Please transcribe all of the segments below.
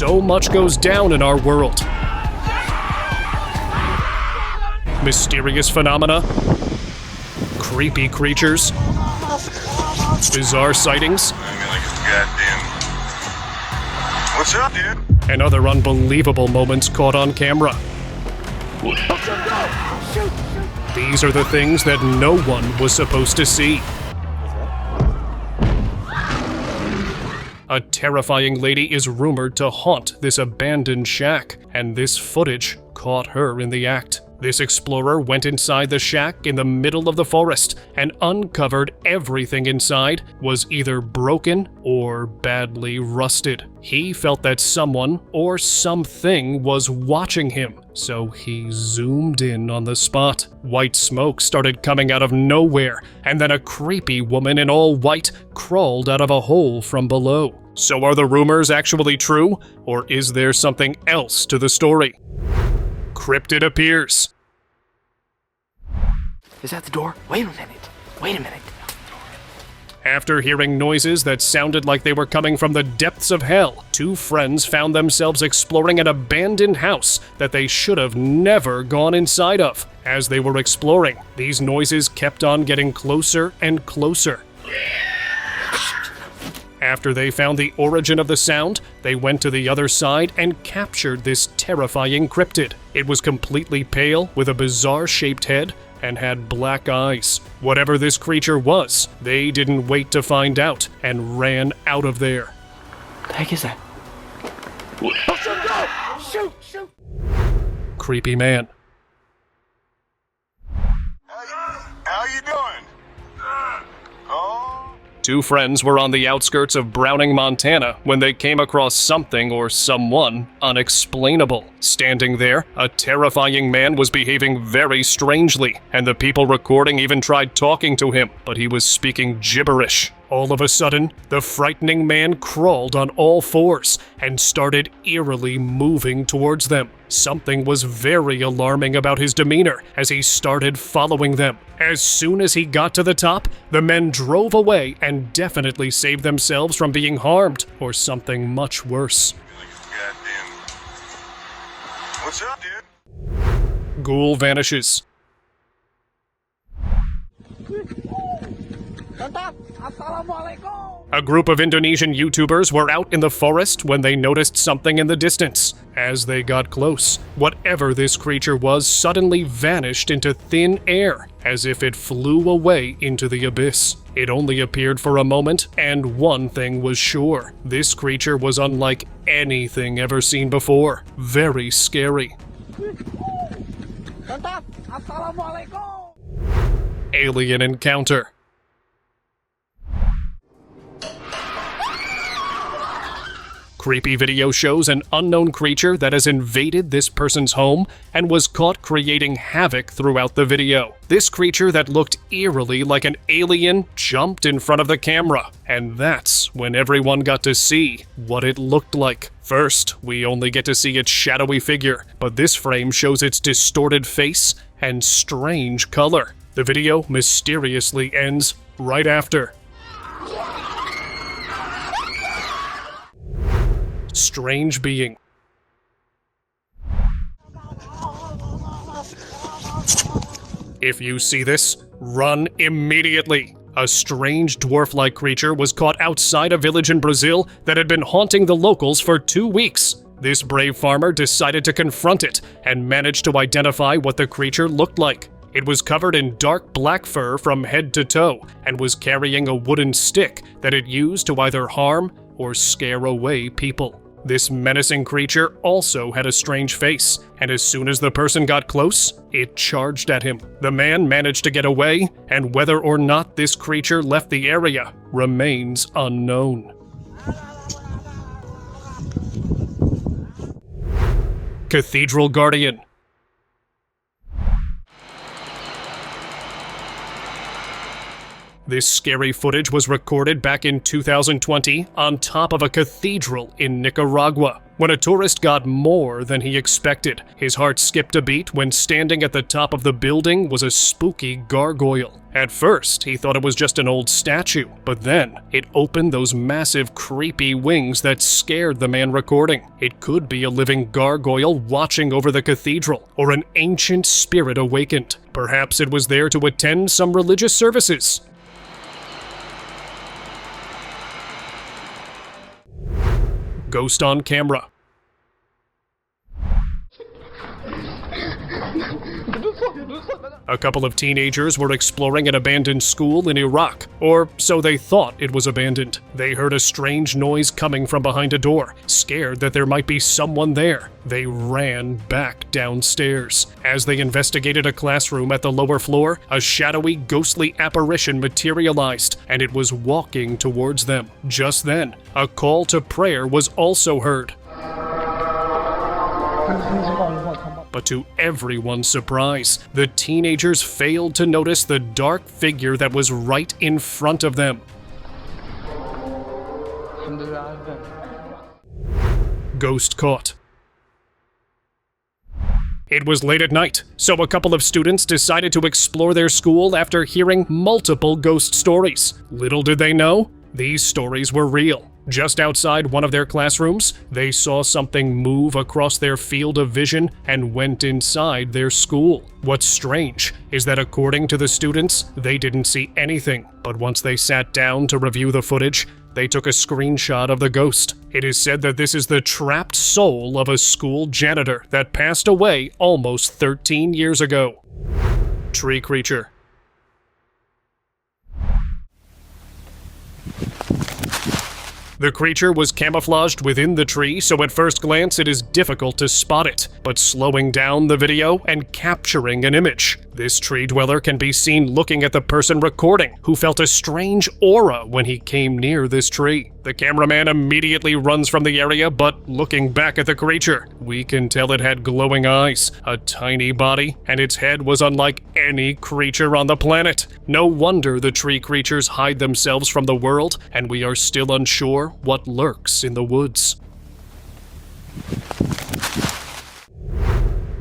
So much goes down in our world. Mysterious phenomena, creepy creatures, bizarre sightings, What's up, dude? and other unbelievable moments caught on camera. These are the things that no one was supposed to see. A terrifying lady is rumored to haunt this abandoned shack, and this footage caught her in the act. This explorer went inside the shack in the middle of the forest and uncovered everything inside was either broken or badly rusted. He felt that someone or something was watching him, so he zoomed in on the spot. White smoke started coming out of nowhere, and then a creepy woman in all white crawled out of a hole from below. So are the rumors actually true, or is there something else to the story? Cryptid appears. Is that the door? Wait a minute. After hearing noises that sounded like they were coming from the depths of hell, two friends found themselves exploring an abandoned house that they should have never gone inside of. As they were exploring, these noises kept on getting closer and closer. After they found the origin of the sound, they went to the other side and captured this terrifying cryptid. It was completely pale, with a bizarre-shaped head, and had black eyes. Whatever this creature was, they didn't wait to find out, and ran out of there. The heck is that? Shoot! Creepy man. How you doing? Oh. Two friends were on the outskirts of Browning, Montana, when they came across something or someone unexplainable. Standing there, a terrifying man was behaving very strangely, and the people recording even tried talking to him, but he was speaking gibberish. All of a sudden, the frightening man crawled on all fours and started eerily moving towards them. Something was very alarming about his demeanor as he started following them. As soon as he got to the top, the men drove away and definitely saved themselves from being harmed or something much worse. Goddamn. What's up, dude? Ghoul vanishes. A group of Indonesian YouTubers were out in the forest when they noticed something in the distance. As they got close, whatever this creature was suddenly vanished into thin air, as if it flew away into the abyss. It only appeared for a moment, and one thing was sure. This creature was unlike anything ever seen before. Very scary. Alien encounter. Creepy video shows an unknown creature that has invaded this person's home and was caught creating havoc throughout the video. This creature that looked eerily like an alien jumped in front of the camera, and that's when everyone got to see what it looked like. First, we only get to see its shadowy figure, but this frame shows its distorted face and strange color. The video mysteriously ends right after. Strange being. If you see this, run immediately. A strange dwarf-like creature was caught outside a village in Brazil that had been haunting the locals for 2 weeks. This brave farmer decided to confront it and managed to identify what the creature looked like. It was covered in dark black fur from head to toe and was carrying a wooden stick that it used to either harm or scare away people. This menacing creature also had a strange face, and as soon as the person got close, it charged at him. The man managed to get away, and whether or not this creature left the area remains unknown. Cathedral Guardian. This scary footage was recorded back in 2020 on top of a cathedral in Nicaragua. when a tourist got more than he expected. His heart skipped a beat when standing at the top of the building was a spooky gargoyle. At first, he thought it was just an old statue, but then it opened those massive, creepy wings that scared the man recording. It could be a living gargoyle watching over the cathedral, or an ancient spirit awakened. Perhaps it was there to attend some religious services. Ghost on camera. A couple of teenagers were exploring an abandoned school in Iraq, or so they thought it was abandoned. They heard a strange noise coming from behind a door. Scared that there might be someone there, they ran back downstairs. As they investigated a classroom at the lower floor, a shadowy, ghostly apparition materialized, and it was walking towards them. Just then, a call to prayer was also heard. But to everyone's surprise, the teenagers failed to notice the dark figure that was right in front of them. Ghost caught. It was late at night, so a couple of students decided to explore their school after hearing multiple ghost stories. Little did they know, these stories were real. Just outside one of their classrooms, they saw something move across their field of vision and went inside their school. What's strange is that according to the students, they didn't see anything, but once they sat down to review the footage, they took a screenshot of the ghost. It is said that this is the trapped soul of a school janitor that passed away almost 13 years ago. Tree creature. The creature was camouflaged within the tree, so at first glance it is difficult to spot it, but slowing down the video and capturing an image. This tree dweller can be seen looking at the person recording, who felt a strange aura when he came near this tree. The cameraman immediately runs from the area, but looking back at the creature, we can tell it had glowing eyes, a tiny body, and its head was unlike any creature on the planet. No wonder the tree creatures hide themselves from the world, and we are still unsure what lurks in the woods.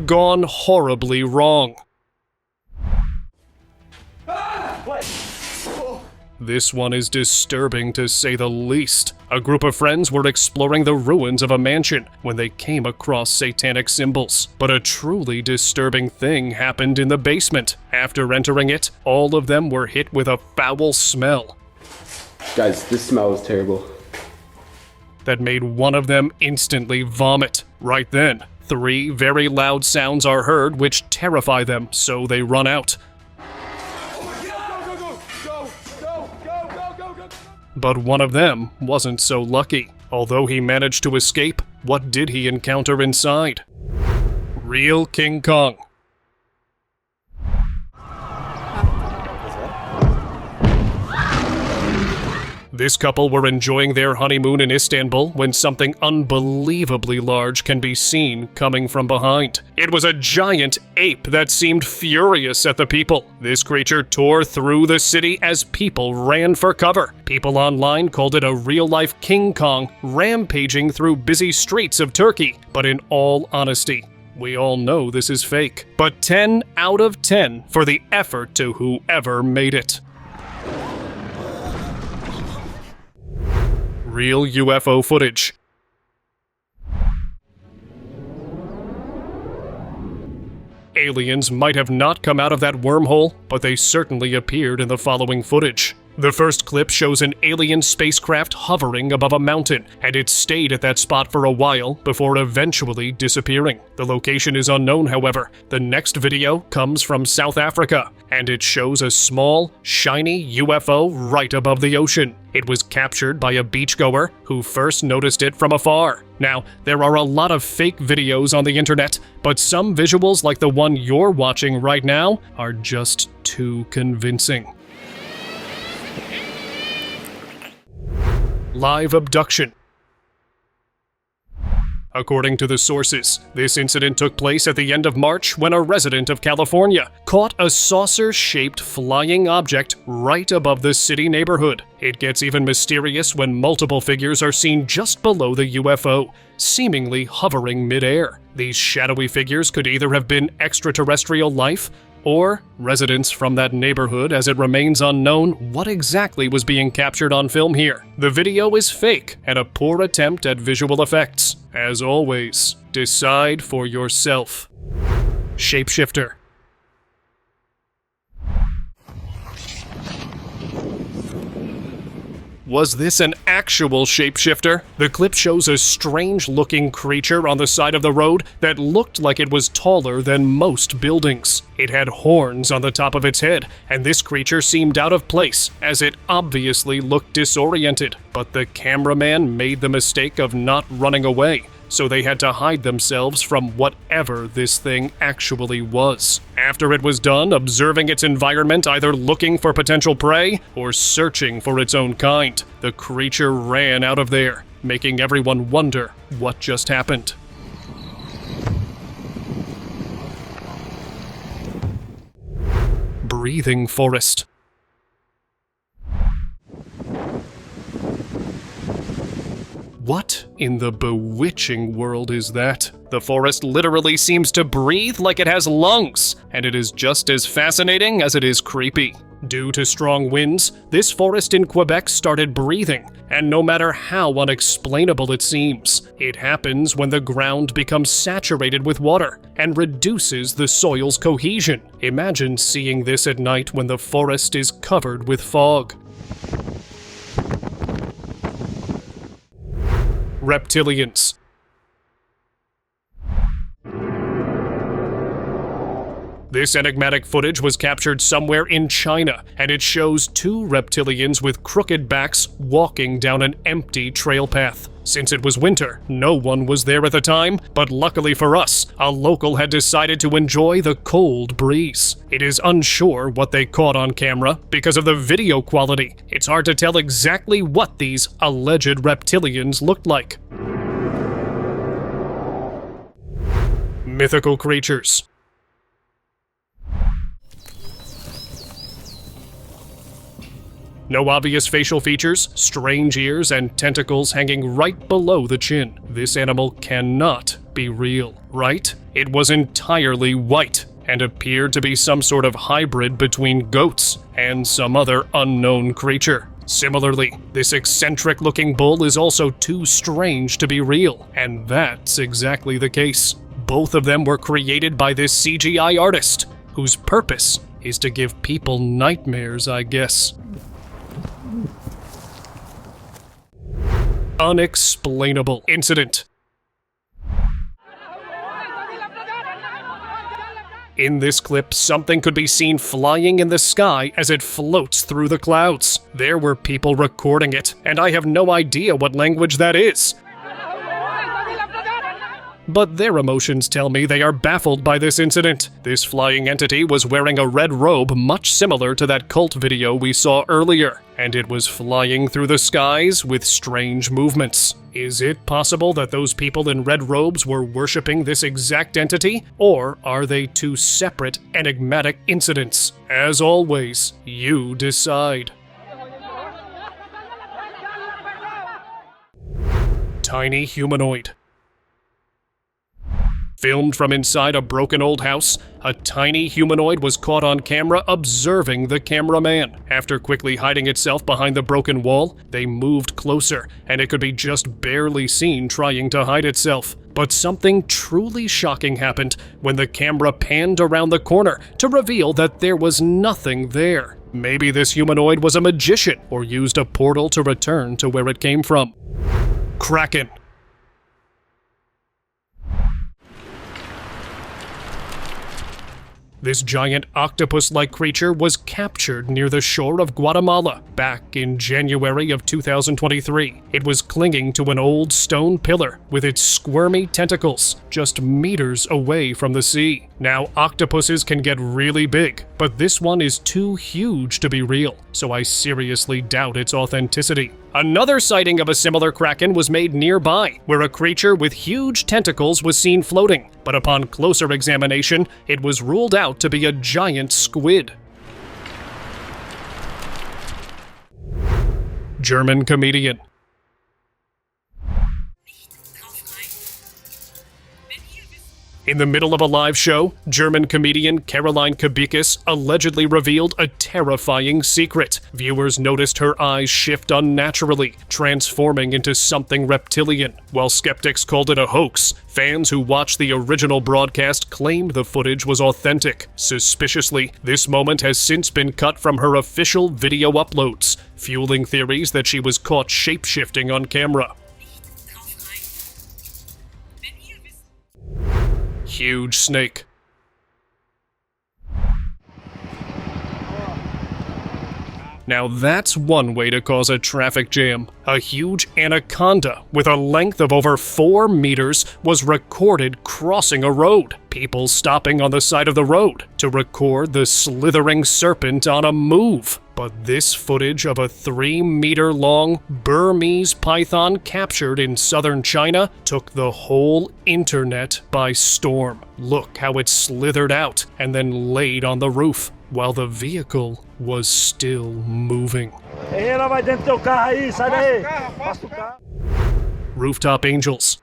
Gone horribly wrong. This one is disturbing to say the least. A group of friends were exploring the ruins of a mansion when they came across satanic symbols. But a truly disturbing thing happened in the basement. After entering it, all of them were hit with a foul smell. Guys, this smell is terrible. That made one of them instantly vomit. Right then, 3 very loud sounds are heard which terrify them, so they run out. But one of them wasn't so lucky. Although he managed to escape, what did he encounter inside? Real King Kong. This couple were enjoying their honeymoon in Istanbul when something unbelievably large can be seen coming from behind. It was a giant ape that seemed furious at the people. This creature tore through the city as people ran for cover. People online called it a real-life King Kong rampaging through busy streets of Turkey. But in all honesty, we all know this is fake. But 10 out of 10 for the effort to whoever made it. Real UFO footage. Aliens might have not come out of that wormhole, but they certainly appeared in the following footage. The first clip shows an alien spacecraft hovering above a mountain, and it stayed at that spot for a while before eventually disappearing. The location is unknown, however. The next video comes from South Africa, and it shows a small, shiny UFO right above the ocean. It was captured by a beachgoer who first noticed it from afar. Now, there are a lot of fake videos on the internet, but some visuals like the one you're watching right now are just too convincing. Live abduction. According to the sources, this incident took place at the end of March when a resident of California caught a saucer-shaped flying object right above the city neighborhood. It gets even mysterious when multiple figures are seen just below the UFO, seemingly hovering mid-air. These shadowy figures could either have been extraterrestrial life or residents from that neighborhood, as it remains unknown what exactly was being captured on film here. The video is fake and a poor attempt at visual effects. As always, decide for yourself. Shapeshifter. Was this an actual shapeshifter? The clip shows a strange-looking creature on the side of the road that looked like it was taller than most buildings. It had horns on the top of its head, and this creature seemed out of place, as it obviously looked disoriented. But the cameraman made the mistake of not running away, so they had to hide themselves from whatever this thing actually was. After it was done observing its environment, either looking for potential prey or searching for its own kind, the creature ran out of there, making everyone wonder what just happened. Breathing forest. What in the bewitching world is that? The forest literally seems to breathe like it has lungs, and it is just as fascinating as it is creepy. Due to strong winds, this forest in Quebec started breathing, and no matter how unexplainable it seems, it happens when the ground becomes saturated with water and reduces the soil's cohesion. Imagine seeing this at night when the forest is covered with fog. Reptilians. This enigmatic footage was captured somewhere in China, and it shows two reptilians with crooked backs walking down an empty trail path. Since it was winter, no one was there at the time, but luckily for us, a local had decided to enjoy the cold breeze. It is unsure what they caught on camera because of the video quality. It's hard to tell exactly what these alleged reptilians looked like. Mythical creatures. No obvious facial features, strange ears, and tentacles hanging right below the chin. This animal cannot be real, right? It was entirely white and appeared to be some sort of hybrid between goats and some other unknown creature. Similarly, this eccentric-looking bull is also too strange to be real, and that's exactly the case. Both of them were created by this CGI artist, whose purpose is to give people nightmares, I guess. Unexplainable incident. In this clip, something could be seen flying in the sky as it floats through the clouds. There were people recording it, and I have no idea what language that is. But their emotions tell me they are baffled by this incident. This flying entity was wearing a red robe much similar to that cult video we saw earlier, and it was flying through the skies with strange movements. Is it possible that those people in red robes were worshipping this exact entity, or are they two separate, enigmatic incidents? As always, you decide. Tiny humanoid. Filmed from inside a broken old house, a tiny humanoid was caught on camera observing the cameraman. After quickly hiding itself behind the broken wall, they moved closer, and it could be just barely seen trying to hide itself. But something truly shocking happened when the camera panned around the corner to reveal that there was nothing there. Maybe this humanoid was a magician or used a portal to return to where it came from. Kraken. This giant octopus-like creature was captured near the shore of Guatemala back in January of 2023. It was clinging to an old stone pillar with its squirmy tentacles just meters away from the sea. Now, octopuses can get really big, but this one is too huge to be real, so I seriously doubt its authenticity. Another sighting of a similar Kraken was made nearby, where a creature with huge tentacles was seen floating, but upon closer examination, it was ruled out to be a giant squid. German comedian. In the middle of a live show, German comedian Caroline Kubicus allegedly revealed a terrifying secret. Viewers noticed her eyes shift unnaturally, transforming into something reptilian. While skeptics called it a hoax, fans who watched the original broadcast claimed the footage was authentic. Suspiciously, this moment has since been cut from her official video uploads, fueling theories that she was caught shape-shifting on camera. Huge snake. Now that's one way to cause a traffic jam. A huge anaconda with a length of over 4 meters was recorded crossing a road. People stopping on the side of the road to record the slithering serpent on a move. But this footage of a 3-meter-long Burmese python captured in southern China took the whole internet by storm. Look how it slithered out and then laid on the roof, while the vehicle was still moving. Rooftop angels.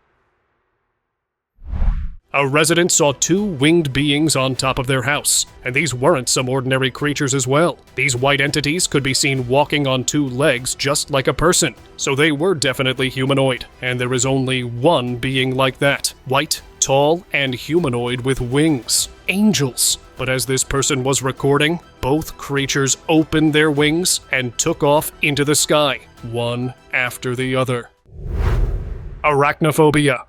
A resident saw 2 winged beings on top of their house, and these weren't some ordinary creatures as well. These white entities could be seen walking on 2 legs just like a person, so they were definitely humanoid, and there is only one being like that. White, tall, and humanoid with wings. Angels. But as this person was recording, both creatures opened their wings and took off into the sky, one after the other. Arachnophobia.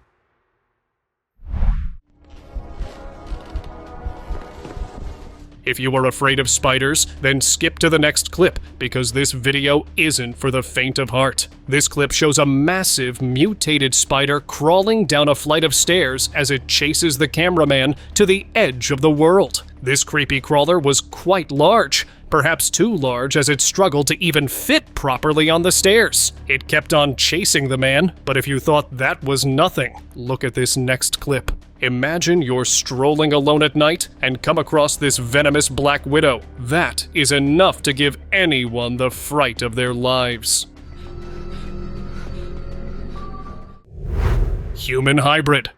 If you are afraid of spiders, then skip to the next clip, because this video isn't for the faint of heart. This clip shows a massive, mutated spider crawling down a flight of stairs as it chases the cameraman to the edge of the world. This creepy crawler was quite large, perhaps too large as it struggled to even fit properly on the stairs. It kept on chasing the man, but if you thought that was nothing, look at this next clip. Imagine you're strolling alone at night and come across this venomous black widow. That is enough to give anyone the fright of their lives. Human hybrid.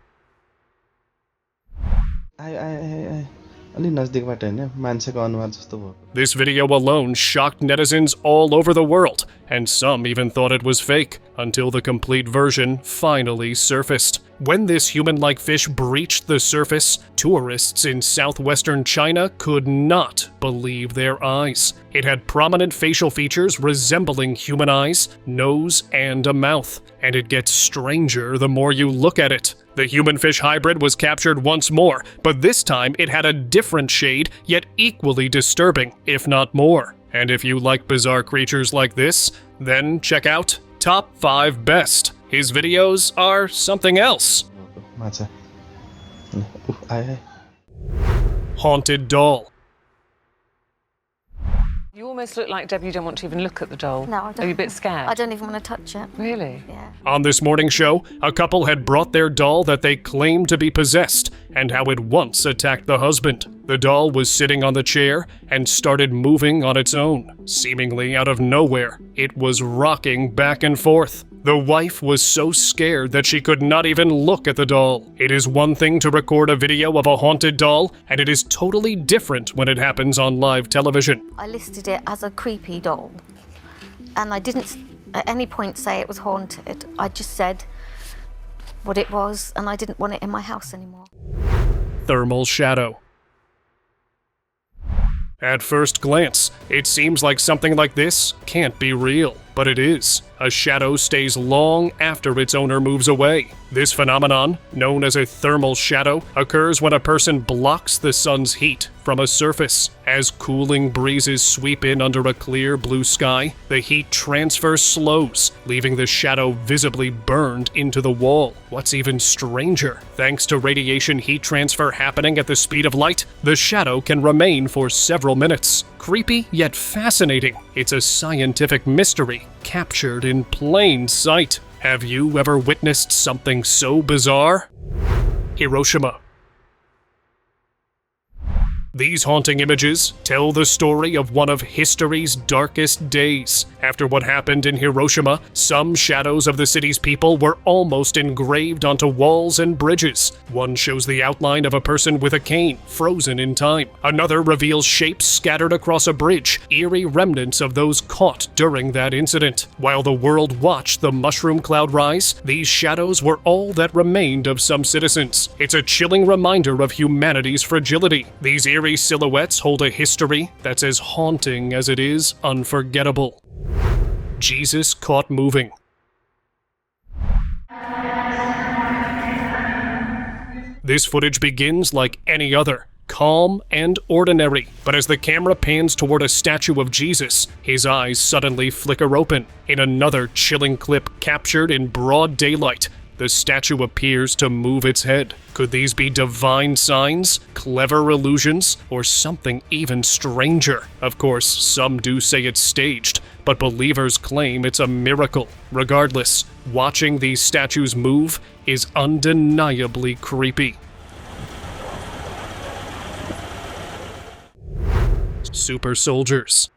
This video alone shocked netizens all over the world, and some even thought it was fake, until the complete version finally surfaced. When this human-like fish breached the surface, tourists in southwestern China could not believe their eyes. It had prominent facial features resembling human eyes, nose, and a mouth, and it gets stranger the more you look at it. The human-fish hybrid was captured once more, but this time it had a different shade, yet equally disturbing, if not more. And if you like bizarre creatures like this, then check out Top 5 Best. His videos are something else. Haunted doll. You almost look like, Deb, you don't want to even look at the doll. No, I don't. Are you a bit scared? I don't even want to touch it. Really? Yeah. On this morning show, a couple had brought their doll that they claimed to be possessed, and how it once attacked the husband. The doll was sitting on the chair and started moving on its own. Seemingly out of nowhere, it was rocking back and forth. The wife was so scared that she could not even look at the doll. It is one thing to record a video of a haunted doll, and it is totally different when it happens on live television. I listed it as a creepy doll, and I didn't at any point say it was haunted. I just said what it was, and I didn't want it in my house anymore. Thermal shadow. At first glance, it seems like something like this can't be real, but it is. A shadow stays long after its owner moves away. This phenomenon, known as a thermal shadow, occurs when a person blocks the sun's heat from a surface. As cooling breezes sweep in under a clear blue sky, the heat transfer slows, leaving the shadow visibly burned into the wall. What's even stranger, thanks to radiation heat transfer happening at the speed of light, the shadow can remain for several minutes. Creepy yet fascinating. It's a scientific mystery, captured in plain sight. Have you ever witnessed something so bizarre? Hiroshima. These haunting images tell the story of one of history's darkest days. After what happened in Hiroshima, some shadows of the city's people were almost engraved onto walls and bridges. One shows the outline of a person with a cane, frozen in time. Another reveals shapes scattered across a bridge, eerie remnants of those caught during that incident. While the world watched the mushroom cloud rise, these shadows were all that remained of some citizens. It's a chilling reminder of humanity's fragility. These eerie silhouettes hold a history that's as haunting as it is unforgettable. Jesus caught moving. This footage begins like any other, calm and ordinary, but as the camera pans toward a statue of Jesus, his eyes suddenly flicker open. In another chilling clip captured in broad daylight, the statue appears to move its head. Could these be divine signs, clever illusions, or something even stranger? Of course, some do say it's staged, but believers claim it's a miracle. Regardless, watching these statues move is undeniably creepy. Super soldiers.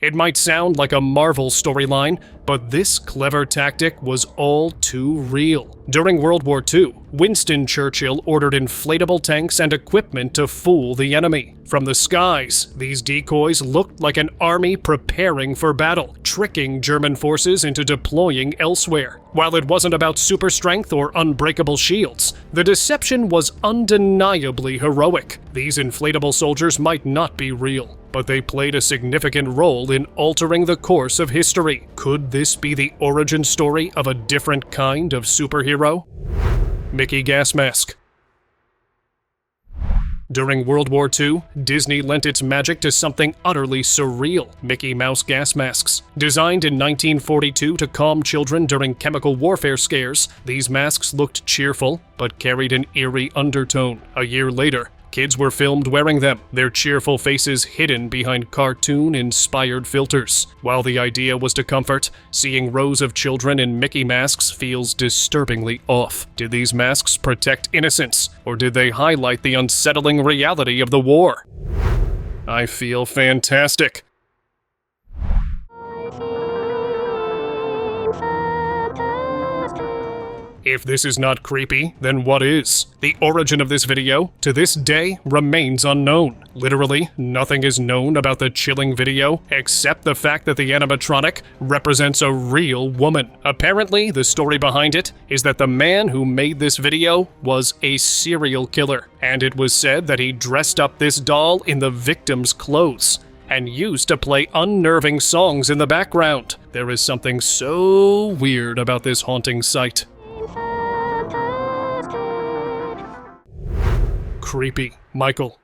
It might sound like a Marvel storyline, but this clever tactic was all too real. During World War II, Winston Churchill ordered inflatable tanks and equipment to fool the enemy. From the skies, these decoys looked like an army preparing for battle, tricking German forces into deploying elsewhere. While it wasn't about super strength or unbreakable shields, the deception was undeniably heroic. These inflatable soldiers might not be real, but they played a significant role in altering the course of history. Could this be the origin story of a different kind of superhero? Mickey gas mask. During World War II, Disney lent its magic to something utterly surreal: Mickey Mouse gas masks. Designed in 1942 to calm children during chemical warfare scares, these masks looked cheerful, but carried an eerie undertone. A year later, kids were filmed wearing them, their cheerful faces hidden behind cartoon-inspired filters. While the idea was to comfort, seeing rows of children in Mickey masks feels disturbingly off. Did these masks protect innocence, or did they highlight the unsettling reality of the war? I feel fantastic. If this is not creepy, then what is? The origin of this video, to this day, remains unknown. Literally, nothing is known about the chilling video, except the fact that the animatronic represents a real woman. Apparently, the story behind it is that the man who made this video was a serial killer, and it was said that he dressed up this doll in the victim's clothes and used to play unnerving songs in the background. There is something so weird about this haunting sight. Creepy. Michael.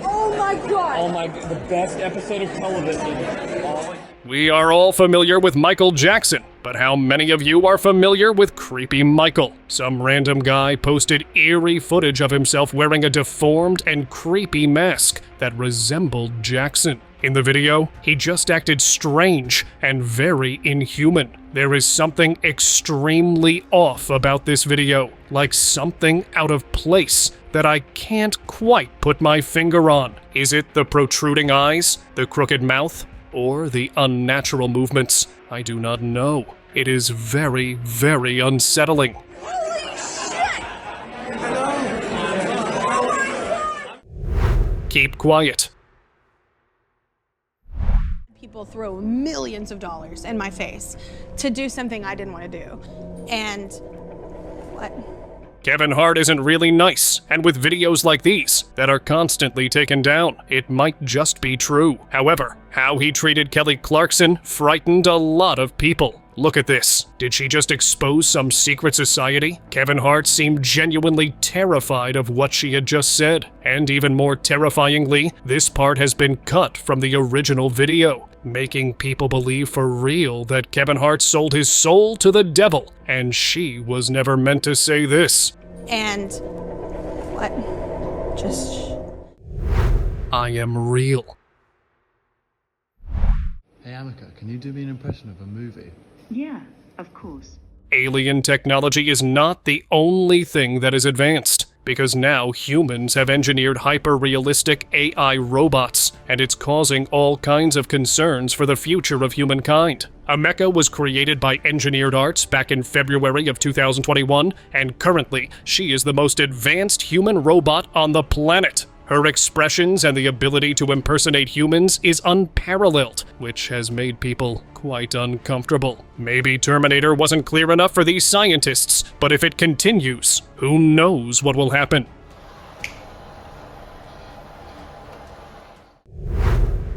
Oh my god! Oh my, the best episode of television. We are all familiar with Michael Jackson, but how many of you are familiar with Creepy Michael? Some random guy posted eerie footage of himself wearing a deformed and creepy mask that resembled Jackson. In the video, he just acted strange and very inhuman. There is something extremely off about this video, like something out of place that I can't quite put my finger on. Is it the protruding eyes, the crooked mouth, or the unnatural movements? I do not know. It is very, very unsettling. Holy shit! Keep quiet. People throw millions of dollars in my face to do something I didn't want to do. And what? Kevin Hart isn't really nice, and with videos like these that are constantly taken down, it might just be true. However, how he treated Kelly Clarkson frightened a lot of people. Look at this. Did she just expose some secret society? Kevin Hart seemed genuinely terrified of what she had just said. And even more terrifyingly, this part has been cut from the original video, making people believe for real that Kevin Hart sold his soul to the devil, and she was never meant to say this. And what? Just... I am real. Hey Amika, can you do me an impression of a movie? Yeah, of course. Alien technology is not the only thing that is advanced, because now humans have engineered hyper-realistic AI robots, and it's causing all kinds of concerns for the future of humankind. A mecha was created by Engineered Arts back in February of 2021, and currently, she is the most advanced human robot on the planet. Her expressions and the ability to impersonate humans is unparalleled, which has made people quite uncomfortable. Maybe Terminator wasn't clear enough for these scientists, but if it continues, who knows what will happen?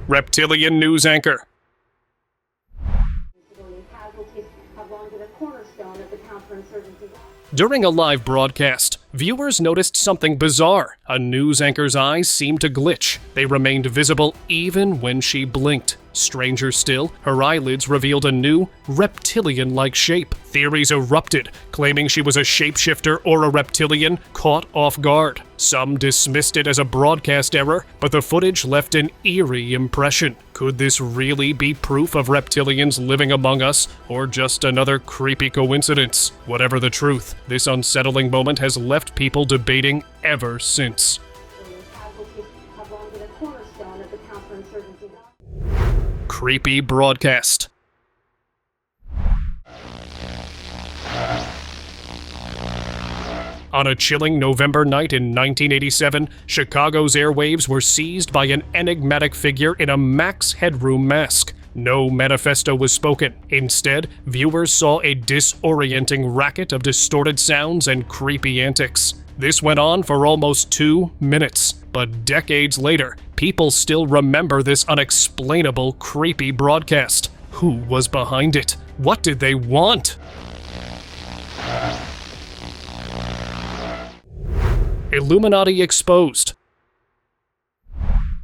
Reptilian news anchor. During a live broadcast, viewers noticed something bizarre. A news anchor's eyes seemed to glitch. They remained visible even when she blinked. Stranger still, her eyelids revealed a new, reptilian-like shape. Theories erupted, claiming she was a shapeshifter or a reptilian caught off guard. Some dismissed it as a broadcast error, but the footage left an eerie impression. Could this really be proof of reptilians living among us, or just another creepy coincidence? Whatever the truth, this unsettling moment has left people debating ever since. Creepy broadcast. On a chilling November night in 1987, Chicago's airwaves were seized by an enigmatic figure in a Max Headroom mask. No manifesto was spoken. Instead, viewers saw a disorienting racket of distorted sounds and creepy antics. This went on for almost 2 minutes, but decades later, people still remember this unexplainable, creepy broadcast. Who was behind it? What did they want? Illuminati exposed.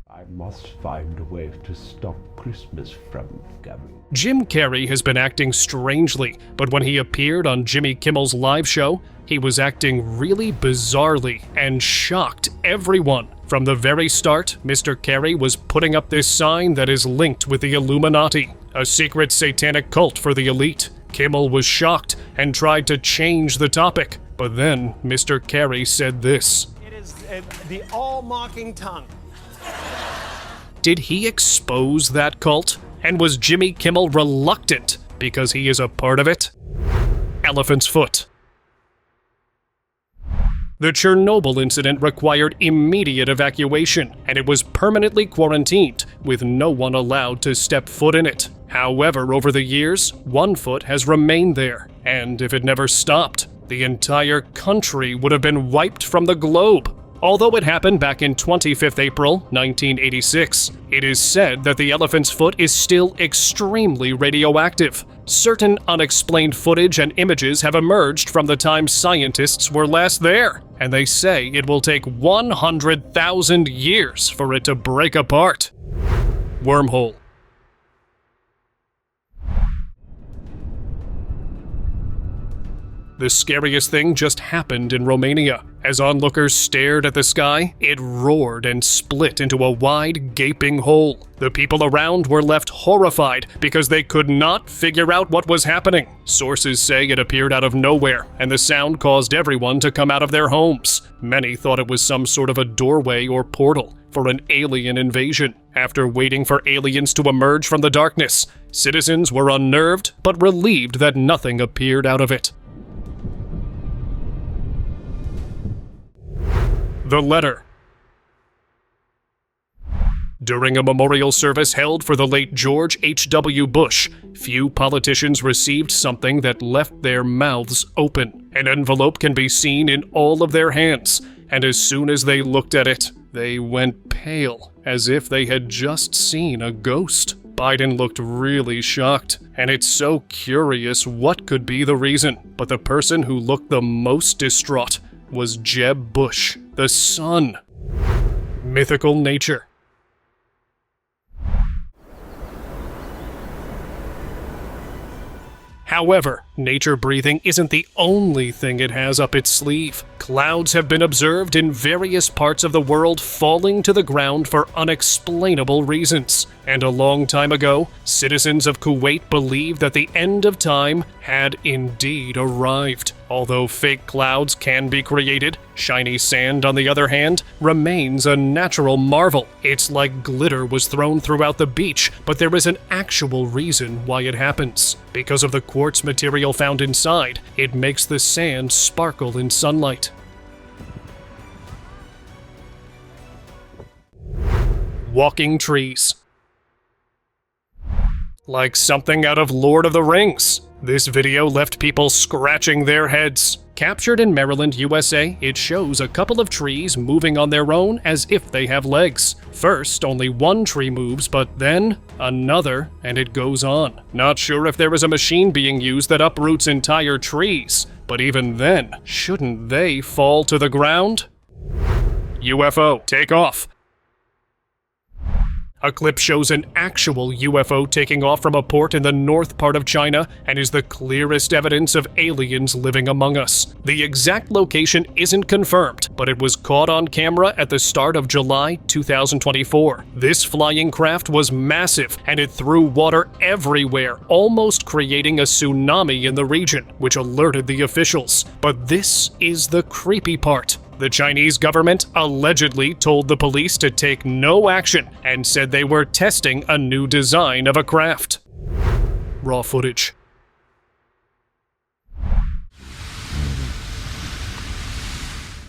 I must find a way to stop Christmas from coming. Jim Carrey has been acting strangely, but when he appeared on Jimmy Kimmel's live show, he was acting really bizarrely and shocked everyone. From the very start, Mr. Carrey was putting up this sign that is linked with the Illuminati, a secret satanic cult for the elite. Kimmel was shocked and tried to change the topic, but then Mr. Carrey said this. It is the all-mocking tongue. Did he expose that cult? And was Jimmy Kimmel reluctant because he is a part of it? Elephant's foot. The Chernobyl incident required immediate evacuation, and it was permanently quarantined, with no one allowed to step foot in it. However, over the years, one foot has remained there, and if it never stopped, the entire country would have been wiped from the globe. Although it happened back in 25th April, 1986, it is said that the elephant's foot is still extremely radioactive. Certain unexplained footage and images have emerged from the time scientists were last there, and they say it will take 100,000 years for it to break apart. Wormhole. The scariest thing just happened in Romania. As onlookers stared at the sky, it roared and split into a wide, gaping hole. The people around were left horrified because they could not figure out what was happening. Sources say it appeared out of nowhere, and the sound caused everyone to come out of their homes. Many thought it was some sort of a doorway or portal for an alien invasion. After waiting for aliens to emerge from the darkness, citizens were unnerved but relieved that nothing appeared out of it. The letter. During a memorial service held for the late George H.W. Bush, few politicians received something that left their mouths open. An envelope can be seen in all of their hands, and as soon as they looked at it, they went pale, as if they had just seen a ghost. Biden looked really shocked, and it's so curious what could be the reason. But the person who looked the most distraught was Jeb Bush, the son. Mythical nature. However, nature breathing isn't the only thing it has up its sleeve. Clouds have been observed in various parts of the world falling to the ground for unexplainable reasons. And a long time ago, citizens of Kuwait believed that the end of time had indeed arrived. Although fake clouds can be created, shiny sand, on the other hand, remains a natural marvel. It's like glitter was thrown throughout the beach, but there is an actual reason why it happens. Because of the quartz material found inside, it makes the sand sparkle in sunlight. Walking trees. Like something out of Lord of the Rings. This video left people scratching their heads. Captured in Maryland, USA, it shows a couple of trees moving on their own as if they have legs. First, only one tree moves, but then another, and it goes on. Not sure if there is a machine being used that uproots entire trees, but even then, shouldn't they fall to the ground? UFO, take off. A clip shows an actual UFO taking off from a port in the north part of China and is the clearest evidence of aliens living among us. The exact location isn't confirmed, but it was caught on camera at the start of July 2024. This flying craft was massive, and it threw water everywhere, almost creating a tsunami in the region, which alerted the officials. But this is the creepy part. The Chinese government allegedly told the police to take no action and said they were testing a new design of a craft. Raw footage.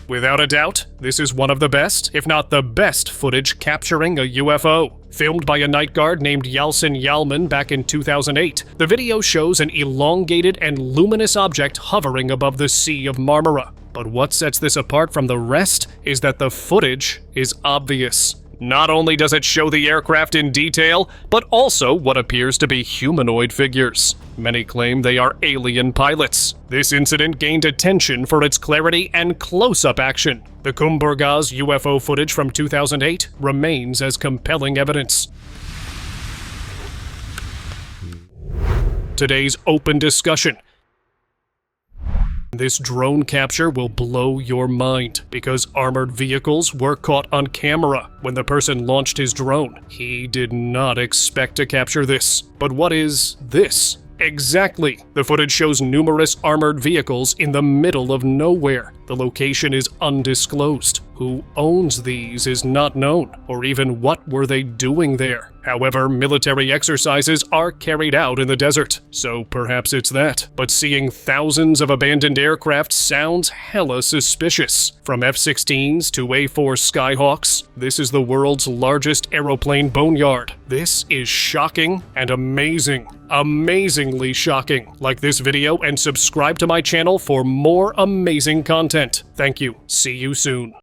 Without a doubt, this is one of the best, if not the best, footage capturing a UFO. Filmed by a night guard named Yalcin Yalman back in 2008, the video shows an elongated and luminous object hovering above the Sea of Marmara. But what sets this apart from the rest is that the footage is obvious. Not only does it show the aircraft in detail, but also what appears to be humanoid figures. Many claim they are alien pilots. This incident gained attention for its clarity and close-up action. The Kumburgaz UFO footage from 2008 remains as compelling evidence. Today's open discussion. This drone capture will blow your mind because armored vehicles were caught on camera when the person launched his drone. He did not expect to capture this. But what is this? Exactly. The footage shows numerous armored vehicles in the middle of nowhere. The location is undisclosed. Who owns these is not known, or even what were they doing there. However, military exercises are carried out in the desert, so perhaps it's that. But seeing thousands of abandoned aircraft sounds hella suspicious. From F-16s to A-4 Skyhawks, this is the world's largest aeroplane boneyard. This is shocking and amazing. Amazingly shocking. Like this video and subscribe to my channel for more amazing content. Thank you. See you soon.